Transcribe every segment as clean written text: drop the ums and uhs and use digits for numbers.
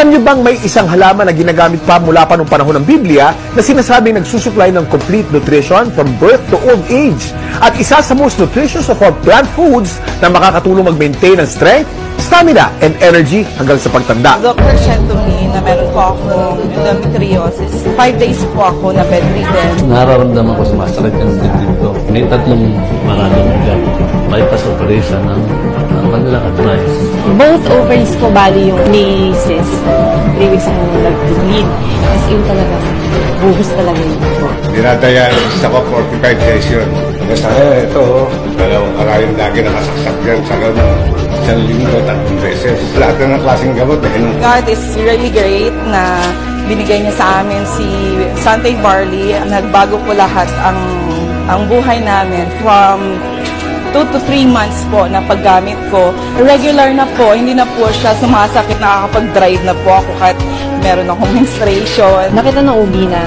Alam niyo bang may isang halaman na ginagamit pa mula pa noong panahon ng Biblia na sinasabing nagsusupply ng complete nutrition from birth to old age? At isa sa most nutritious of all plant foods na makakatulong mag-maintain ng strength, stamina, and energy hanggang sa pagtanda. Doctor said to me na meron po akong endometriosis. 5 days po ako na bedridden. Nararamdaman ko sumasakit yung dibdib ko. May tatlong maraming ugat. Bypass operation ng paglalakad rice. Both ovaries ko bali yung ni sis. 3 weeks na nag-bleed. As in talaga, buhos talaga yun. Dinadialysis ako 45 days yun. Kasi ito, dalawang karayong lagi nakasaksak yan sa gano'n. Isang linggo, 3 beses. Lahat na ng klaseng gamot. God is really great na binigay niya sa amin si Santay Barley. Nagbago po lahat ang buhay namin from 2 to 3 months po na paggamit ko. Regular na po, hindi na po siya sumasakit, nakakapag-drive na po ako kahit meron akong menstruation. Nakita ng OB na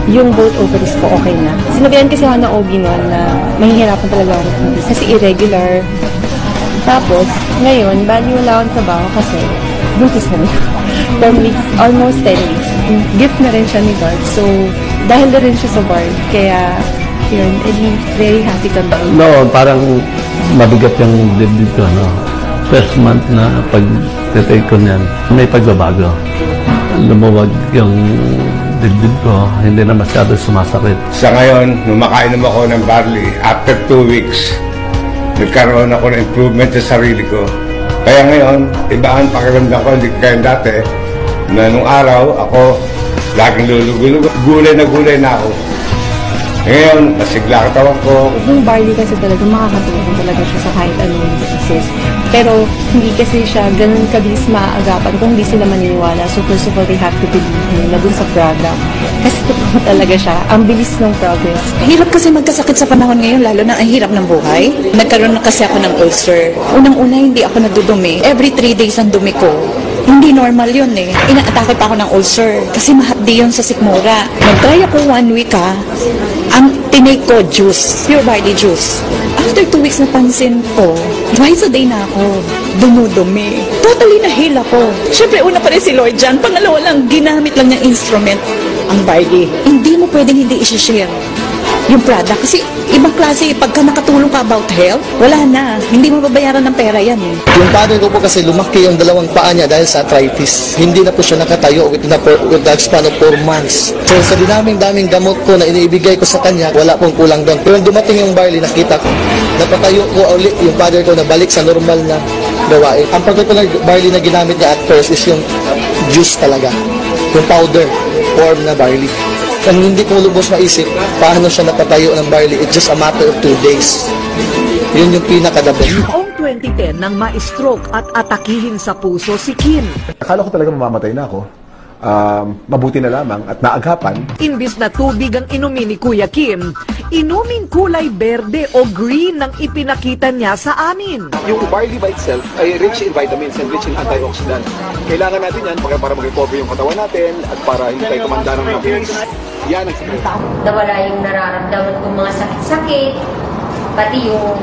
yung both ovaries ko okay na. Sinabihan kasi ako ng OB noon na mahihirapan talaga ako kasi irregular. Tapos, ngayon, bali wala akong trabaho kasi buntis na niya. 10 weeks, almost 10 weeks. Gift na rin siya ni God. So, dahil na rin siya sa board, kaya yun, very happy kami. No, parang mabigat yung dibdib ko, no? First month na pag-take ko niyan, may pagbabago. Lumuwag yung dibdib ko, hindi na masyado sumasakit. Sa ngayon, nung makainom ako ng barley, after 2 weeks, nagkaroon ako ng improvement sa sarili ko. Kaya ngayon, iba ang pakiramdam ko, hindi kaya dati, na nung araw, ako laging lulugulog. Gulay na ako. Ngayon, nasigla katawan ko. Yung barley kasi talaga makakatulong talaga siya sa kahit anong diseases. Pero hindi kasi siya ganun kabilis maaagapan kung hindi sila maniniwala. So first of all, they have to believe na dun sa product. Kasi totoo talaga siya. Ang bilis ng progress. Hirap kasi magkasakit sa panahon ngayon, lalo na ang hirap ng buhay. Nagkaroon na kasi ako ng ulcer. Unang-una, hindi ako nagdudumi. Every 3 days ang dumi ko. Hindi normal yun eh. Inaatake pa ako ng ulcer kasi mahapdi yun sa sikmura. Nag-try ako 1 week ang tinake ko juice, pure barley juice. After 2 weeks napansin ko, twice a day na ako dumudumi. Totally na-heal ako. Siyempre, una pa rin si Lord dyan. Pangalawa lang, ginamit lang niyang instrument ang barley. Hindi mo pwedeng hindi isi-share yung product. Kasi ibang klase, pagka nakatulong ka about health, wala na. Hindi mo babayaran ng pera yan eh. Yung father ko po kasi lumaki yung dalawang paa niya dahil sa arthritis. Hindi na po siya nakatayo with the span of 4 months. So sa daming gamot ko na iniibigay ko sa kanya, wala pong kulang doon. Pero dumating yung barley, nakita ko, napatayo ko ulit yung father ko na balik sa normal na gawain. Ang particular barley na ginamit niya at first is yung juice talaga. Yung powder form na barley. Kung hindi ko lubos maisip, paano siya napatayo ng barley, it's just a matter of 2 days. Yun yung pinakadabi. Noong 2010 nang ma-stroke at atakihin sa puso si Kim. Akala ko talaga mamamatay na ako. Mabuti na lamang at naagapan. Imbis na tubig ang inumin ni Kuya Kim, inuming kulay berde o green ang ipinakita niya sa amin. Yung barley by itself ay rich in vitamins and rich in antioxidants. Kailangan natin yan para mag-recover yung katawan natin at para hindi tayo kumanda ng diabetes. Yan ang sikreto. Nawala yung nararamdaman kong mga sakit-sakit, pati yung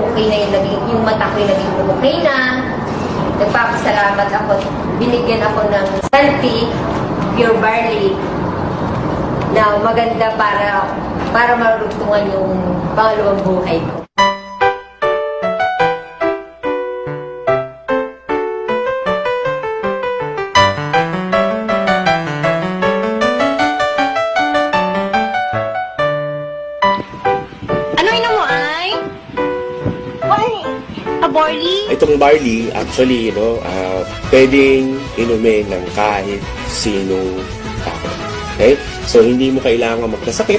okay na yung mata ko yung naging okay na. Nagpapasalamat ako. Binigyan ako ng Santi Pure Barley na maganda para marugtungan yung pangalawang buhay ko. Barley? Itong barley, actually, pwedeng inumin ng kahit sinong tao. Okay? So, hindi mo kailangan magkasakit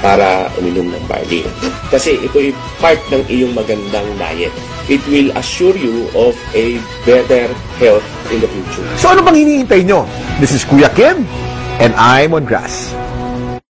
para uminom ng barley. Kasi ito ay part ng iyong magandang diet. It will assure you of a better health in the future. So, ano bang hinihintay nyo? This is Kuya Kim, and I'm on grass.